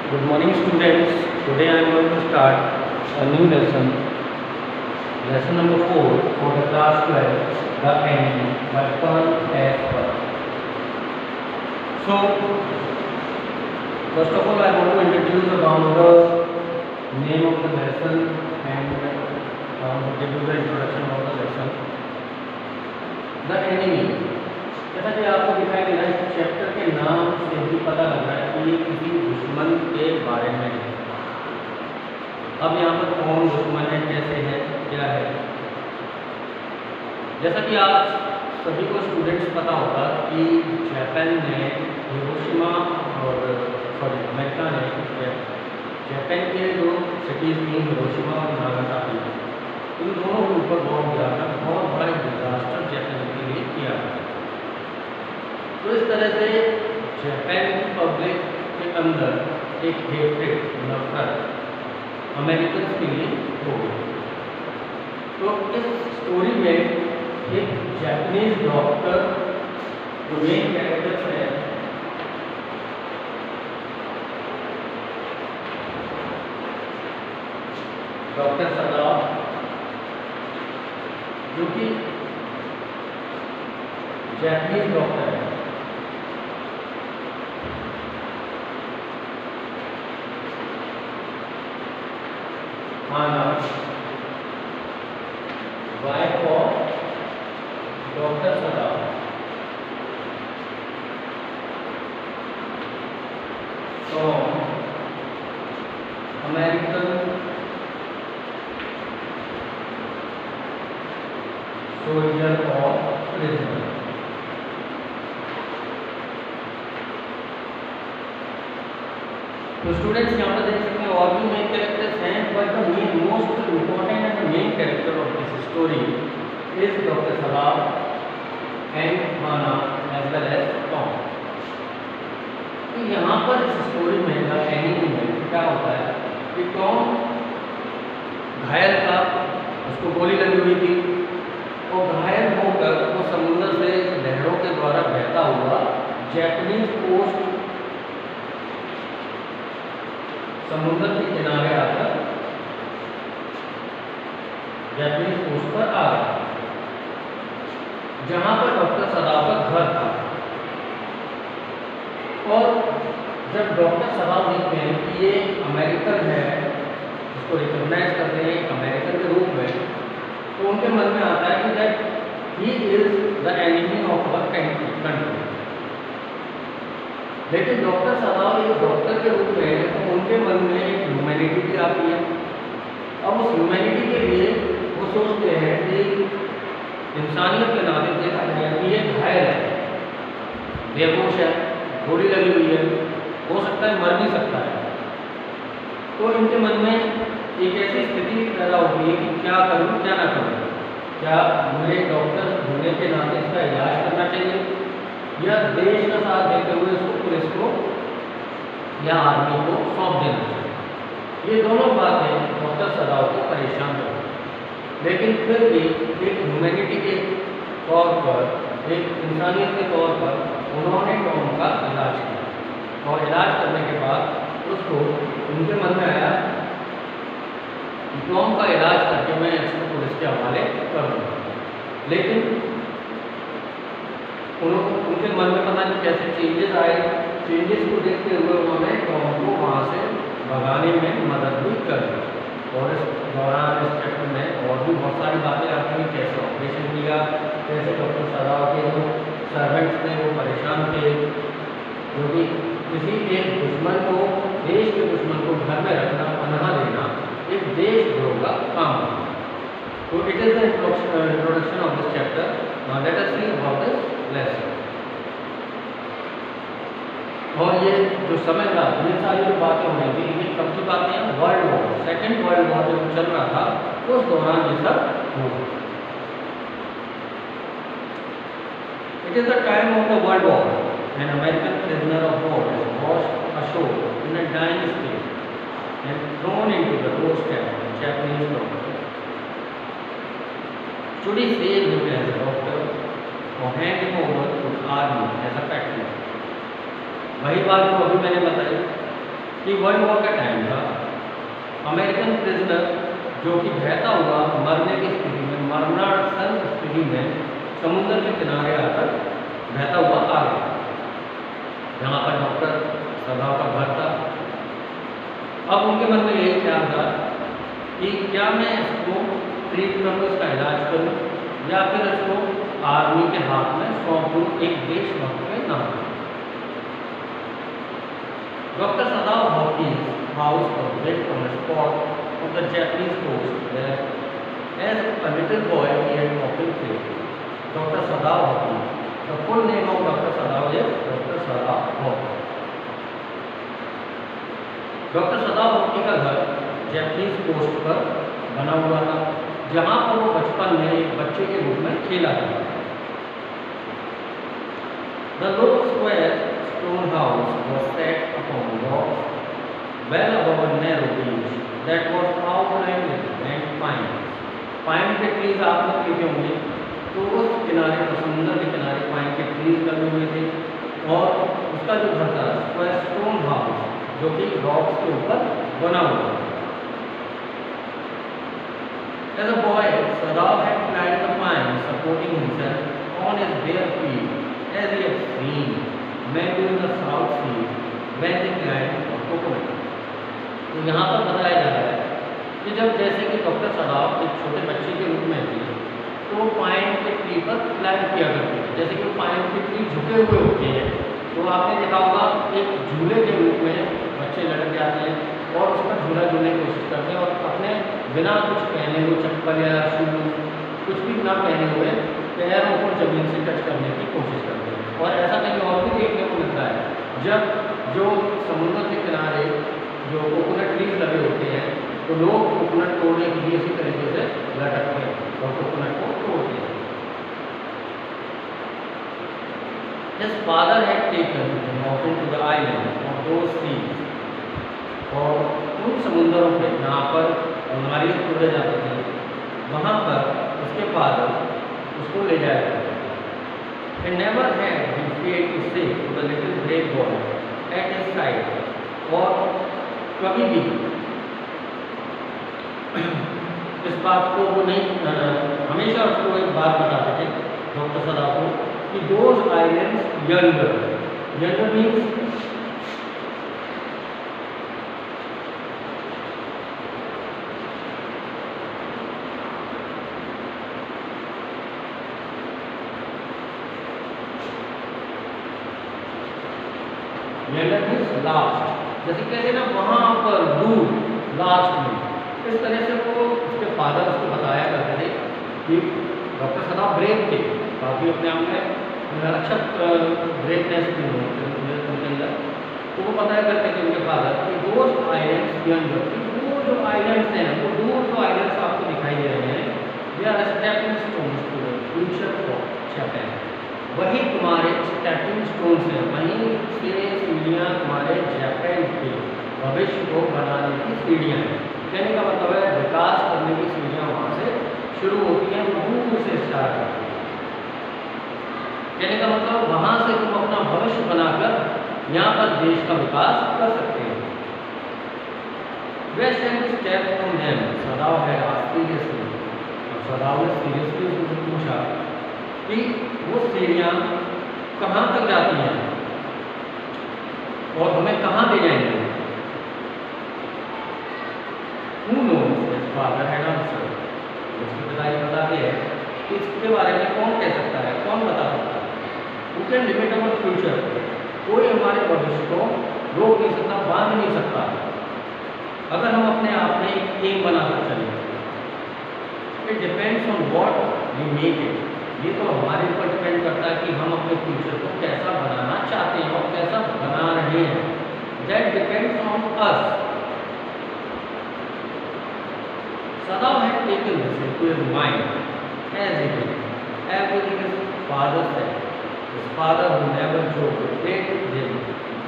Good morning students. Today I am going to start a new lesson. Lesson number 4 for the class 12, the enemy by Pan S. So, first of all I want to introduce about the name of the lesson and give you the introduction of the lesson. The enemy. जैसा कि आपको दिखाई दे रहा है chapter के नाम से ही पता लग रहा है कि ये किसी दुश्मन के बारे में है। अब यहाँ पर कौन दुश्मन है, कैसे है, क्या है, जैसा कि आप सभी को स्टूडेंट्स पता होगा कि जापान ने हिरोशिमा और अमेरिका ने जापान के जो सिटीज़ थी हिरोशिमा और नागासाकी, इन दोनों के ऊपर बॉम्ब गिराकर बहुत बड़ा डिजास्टर जापान के लिए किया। तो इस तरह से जापान की पब्लिक के अंदर एक हेट्रेड नफरत अमेरिकन के लिए हो गई। तो इस स्टोरी में एक जापानीज डॉक्टर जो मेन कैरेक्टर है डॉक्टर सदाव, जो कि जापानीज डॉक्टर है, वाइफ ऑफ डॉक्टर सदाव, तो अमेरिकन सोल्जर और प्रिजनर। तो स्टूडेंट्स यहाँ पर देख सकते हैं और भी मेन कैरेक्टर्स हैं, but the main most important and the main character of this story is doctor Sadao and Hana as well as Tom. तो यहाँ पर इस स्टोरी में द एनिमी में क्या होता है कि टॉम घायल था, उसको गोली लगी हुई थी और घायल होकर वो समुद्र से लहरों के द्वारा बहता हुआ जापानीज कोस्ट समुद्र के किनारे आकर जापानीज कोस्ट पर आ गया, जहां पर डॉक्टर सदाव का घर था। और जब डॉक्टर सदाव देखते हैं कि ये अमेरिकन है, उसको रिकॉग्नाइज करते हैं अमेरिकन के रूप में, तो उनके मन में आता है कि that he is the enemy of our country. लेकिन डॉक्टर सदाव एक डॉक्टर के रूप में तो उनके मन में एक ह्यूमैनिटी भी आती है। अब उस ह्यूमैनिटी के लिए वो सोचते हैं कि इंसानियत के नाते देखा जाए कि ये घायल है, बेहोश है, गोली लगी हुई है, हो सकता है मर भी सकता है। तो इनके मन में एक ऐसी स्थिति पैदा होती है कि क्या करूँ क्या ना करूँ, क्या मुझे डॉक्टर होने के नाते इसका इलाज करना चाहिए या देश का साथ देते हुए इसको पुलिस को या आर्मी को सौंप देना चाहिए। ये दोनों बातें डॉक्टर सदाव को परेशान करती हैं। लेकिन फिर भी एक ह्यूमैनिटी के तौर पर, एक इंसानियत के तौर पर उन्होंने टॉम का इलाज किया और इलाज करने के बाद उसको उनके मन में आया कि टॉम का इलाज करके मैं इसको पुलिस के हवाले कर दूँ। लेकिन उनके मन में पता नहीं कैसे चेंजेस आए, चेंजेस को देखते हुए उन्होंने टॉम को वहाँ से भगाने में मदद भी कर दी। और इस दौरान इस चैप्टर में और भी बहुत सारी बातें आती हैं, कैसे ऑपरेशन किया, कैसे डॉक्टर सदाव के जो सर्वेंट्स थे वो परेशान थे, क्योंकि किसी एक दुश्मन को, देश के दुश्मन को घर में रखना, पनाह देना एक देशद्रोह का काम है। तो it is the introduction of this chapter. Let us see about this lesson. और ये जो समय था, ये सारी जो बातें हो रही थी, ये कब की बातें हैं? World war, second world war जब चल रहा था उस दौरान ये सब हुआ। It is the time of the world war, an American prisoner of war is washed ashore in a dying state and thrown into the rose cabin, Japanese doctor. Should he save him as a doctor or hand him over to the army as a factory? वही बात जो अभी मैंने बताई कि world war का time था। American prisoner जो कि बहता हुआ मरने की स्थिति में, मरणासन स्थिति में समुद्र के किनारे आकर बहता हुआ आ गया, जहाँ पर डॉक्टर सदाव का घर था। अब उनके मन में यही ख्याल था कि क्या मैं इसको ट्रीट करूँ, इसका इलाज करूँ, या फिर इसको आर्मी के हाथ में सौंप दूँ एक देशभक्त के नाम। Dr. Sadao Hawkins' house was built on a spot of the Japanese coast where, as a little boy, he had often played. Dr. Sadao Hawkins. The full name of Dr. Sadao is Dr. Sadao Hawkins. Dr. Sadao Hawkins का घर Japanese coast पर बना हुआ था, जहाँ पर वो बचपन में एक बच्चे के रूप में खेला था। The low square stone house was set upon rocks well above a narrow beach that was outlined with bent pines. Pine के ट्रीज आपने देखे होंगे, तो उस किनारे पर, समुद्र के किनारे पाइन के ट्रीज लगे हुए थे, और उसका जो घर था स्क्वायर स्टोन हाउस, जो कि रॉक्स के ऊपर बना हुआ था। As a boy, Sadao had climbed the pine, supporting himself on his bare feet, as he had seen men do in the South Sea when they climbed a coconut. तो यहाँ पर बताया जा रहा है कि जब जैसे कि डॉक्टर सदाव एक छोटे बच्चे के रूप में थे, तो पाइन के ट्री पर क्लाइंब किया करते थे। जैसे कि पाइन के ट्री झुके हुए होते हैं, तो आपने देखा होगा एक झूले के रूप में बच्चे लड़के आते हैं और उस पर झूला झूलने की कोशिश करते हैं, और अपने बिना कुछ पहने हुए, चप्पल या शूज कुछ भी ना पहने हुए, पैरों को जमीन से टच करने की कोशिश करते हैं। और ऐसा कहीं और भी देखने को मिलता है, जब जो समुद्र के किनारे जो कोकोनट ट्रीज लगे होते हैं, तो लोग कोकोनट तोड़ने के लिए इसी तरीके से लटकते हैं और कोकोनट को तोड़ते हैं। His father had taken him often to the island of those seas, और उन समुद्रों पे जहाँ पर नारियल तोड़े जाते थे, वहाँ पर उसके फादर उसको ले जाया करते थे। He never had been afraid to say to the little brave boy at his side, और कभी भी इस बात को वो नहीं, हमेशा उसको एक बात बताते थे डॉक्टर सदाव को कि those islands younger means last, जैसे कहते हैं ना वहाँ पर दूर, लास्ट में। इस तरह से वो उसके फादर उसको बताया करते थे कि डॉक्टर सदाव ब्रेव थे, काफ़ी अपने आप में अच्छा ब्रेवनेस भी उनके अंदर। तो वो बताया करते थे उनके फादर कि दोज आइलैंड्स यंगर, वो जो आइलैंड्स हैं, वो दूर जो आइलैंड्स आपको दिखाई दे रहे हैं, they are stepping stones to the future of Japan. वही तुम्हारे स्टेपिंग स्टोन्स हैं, वहीं से सीढ़ियाँ तुम्हारे जापान के भविष्य को बनाने की सीढ़ियाँ हैं। कहने का मतलब है विकास करने की सीढ़ियाँ वहाँ से शुरू होती हैं, दूर से स्टार्ट होती हैं। कहने का मतलब वहाँ से तुम अपना भविष्य बनाकर यहाँ पर देश का विकास कर सकते हैं। West and step from them, Sadao है सीरियसली, और सदाव ने सीरियसली उससे पूछा कि वो सीढ़ियाँ कहाँ तक जाती हैं और हमें कहाँ ले जाएंगे। Who knows? His father had answered. उसके पिताजी बताते हैं कि इसके बारे में कौन कह सकता है, कौन बता सकता है। Who can limit our future? कोई हमारे भविष्य को रोक नहीं सकता, बांध नहीं सकता, अगर हम अपने आप में एक एम बनाकर चलें। It depends on what we make it. ये तो हमारे ऊपर डिपेंड करता है कि हम अपने फ्यूचर को कैसा बनाना चाहते हैं और कैसा बना रहे हैं। That depends on us. Sadao had taken this into his mind, as he did everything his father said. His father, who never joked, played with him,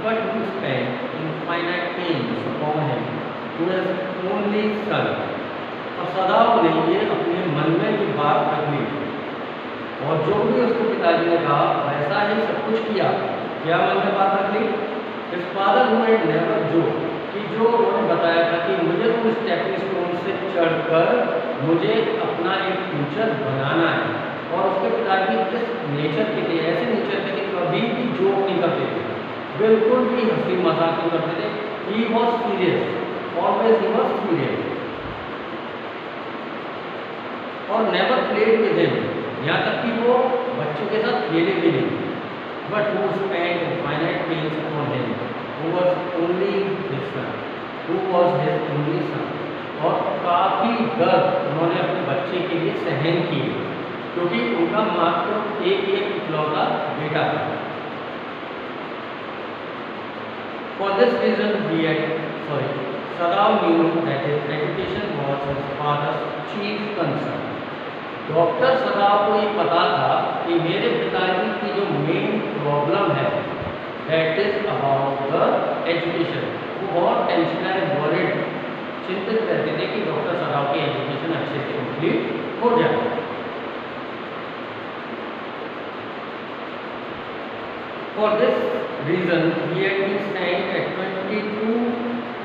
but who spent infinite pains upon him, who was only son. और सदाव ने ये अपने मन में भी बात रख ली, और जो भी उसको पिताजी ने कहा वैसा ही सब कुछ किया। क्या मन में बात रख ली? His father who had never joked, कि जो उन्होंने बताया था कि मुझे तो स्टेपिंग स्टोन से चढ़कर मुझे अपना एक फ्यूचर बनाना है, और उसके पिताजी इस नेचर के लिए, ऐसे नेचर के लिए कभी भी जोक नहीं करते थे, बिल्कुल भी हंसी मजाक नहीं करते थे। He was serious, always he was serious, और नेवर प्लेड विद हिम, यहाँ तक कि वो बच्चों के साथ खेले भी नहीं। But who spend finite pains upon him, who was only his son, who was his only son, और काफ़ी दर्द उन्होंने अपने बच्चे के लिए सहन किए, क्योंकि उनका मात्र एक इकलौता बेटा था। For this reason he had, Sadao knew that his education was his father's chief concern. Doctor सदाव को ये पता था कि मेरे पिताजी की जो मेन प्रॉब्लम है that is about the education. वो बहुत टेंशन एंड वरीड, चिंतित रहते थे कि डॉक्टर सदाव की एजुकेशन अच्छे से कंप्लीट हो जाए। For this reason he had been sent at 22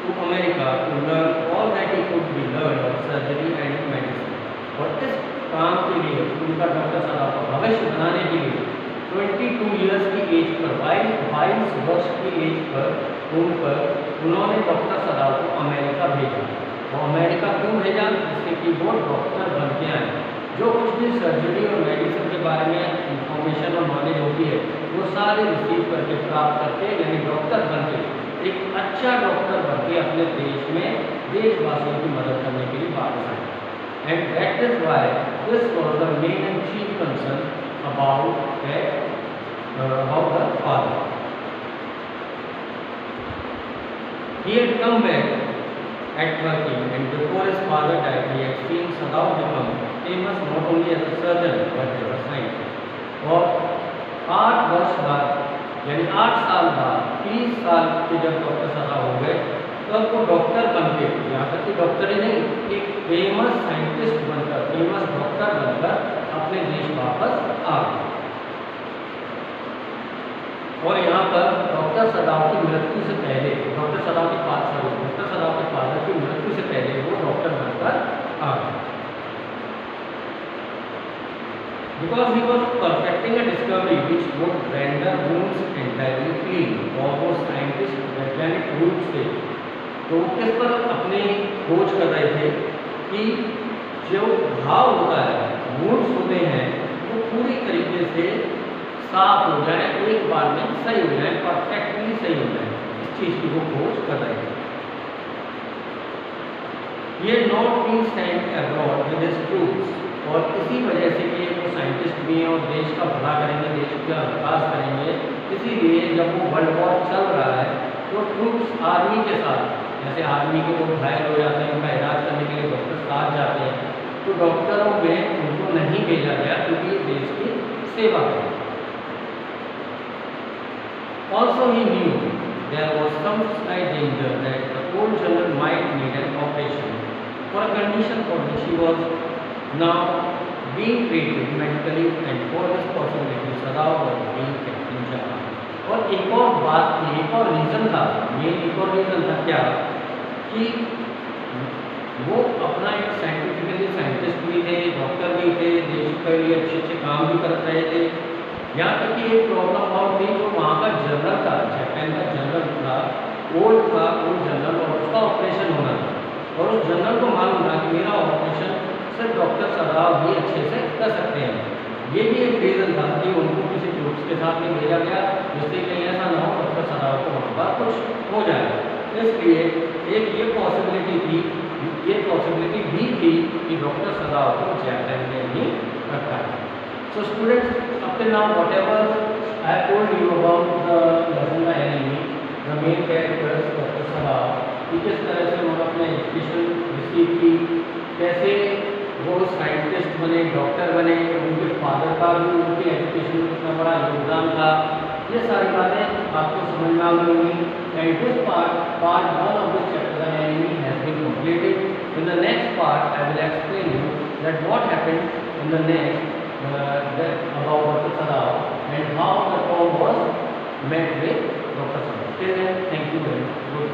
to America to learn all that he could be learned of surgery and medicine. और इस काम के लिए, उनका डॉक्टर सदाव का भविष्य बनाने के लिए 22 ईयर्स की एज पर, 22 वर्ष की एज पर उन्होंने डॉक्टर सदाव को अमेरिका भेजा। और अमेरिका क्यों भेजा? जिससे कि वो डॉक्टर बन के आए, जो कुछ भी सर्जरी और मेडिसिन के बारे में इंफॉर्मेशन और नॉलेज होती है वो सारे रिसीव करके, प्राप्त करके, यानी डॉक्टर बन के, एक अच्छा डॉक्टर बन के अपने देश में देशवासियों की मदद करने के लिए वापस आए। And that is why this was the main and chief concern about the father. He had come back at working, and before his father died, he had seen Sadao become famous not only as a surgeon but as a scientist. और 8 वर्ष बाद, यानी 8 साल बाद, 30 साल के जब doctor सदाव हो गए, तब वो डॉक्टर बन के, यहाँ तक कि डॉक्टर ही नहीं, एक फेमस साइंटिस्ट बनकर, फेमस डॉक्टर बनकर अपने देश वापस आ गए। और यहाँ पर डॉक्टर सदाव की मृत्यु से पहले, डॉक्टर सदाव के फादर की मृत्यु से पहले वो डॉक्टर बनकर आ गए। Because he was perfecting a discovery which would render wounds entirely clean, और वो साइंटिस्ट वैज्ञानिक रूप से तो किस पर अपनी खोज कर रहे थे कि जो घाव होता है, वुंड्स होते हैं, वो पूरी तरीके से साफ हो जाए, एक बार में सही हो जाए, परफेक्टली सही हो जाए, इस चीज़ की वो खोज कर रहे थे। ये not been sent abroad with his troops, और इसी वजह से कि वो साइंटिस्ट भी हैं और देश का भला करेंगे, देश का विकास करेंगे, इसीलिए जब वो वर्ल्ड वॉर चल रहा है तो ट्रूप्स आर्मी के साथ, जैसे आर्मी के लोग घायल हो जाते हैं, उनका इलाज करने के लिए डॉक्टर साथ जाते हैं, तो डॉक्टरों में उनको नहीं भेजा गया क्योंकि देश की सेवा करें। Also he knew there was some slight danger that the old general might need an operation for a condition for which he was now being treated medically, and for this possibility Sadao was being kept in charge. और एक और बात थी, एक और reason था, ये एक और रीज़न था क्या कि वो अपना एक साइंटिफिकली साइंटिस्ट भी थे, डॉक्टर भी थे, देश के लिए अच्छे अच्छे काम भी कर रहे थे। यहाँ तक कि एक प्रॉब्लम और थी, जो वहाँ का जनरल था, जापान का जनरल था, ओल्ड जनरल, और उसका ऑपरेशन होना था, और उस जनरल को मालूम था कि मेरा ऑपरेशन सिर्फ डॉक्टर सदाव भी अच्छे से कर सकते हैं। ये भी एक रीज़न था कि उनको किसी ग्रुप्स के साथ नहीं भेजा गया, जिससे कहीं ऐसा ना हो डॉक्टर सदाव को वहाँ पर कुछ हो जाए। इसलिए एक ये पॉसिबिलिटी भी थी कि डॉक्टर सदाव को जापान में ही रखा है। So students, up till now whatever I have told you about the lesson bye enemy, the main characters doctor सदाव, कि किस तरह से उन्होंने अपने एजुकेशन रिसीव की, कैसे वो साइंटिस्ट बने, डॉक्टर बने, उनके फादर का भी उनकी एजुकेशन में कितना बड़ा योगदान था, ये सारी बातें आपको समझ में आ गई होंगी। And this part 1 of this chapter, the enemy, has been completed. In the next part, I will explain you that what happened in the next about Dr. Sadao and how the Tom was met with Dr. Sadao. Till then, thank you very much. Good.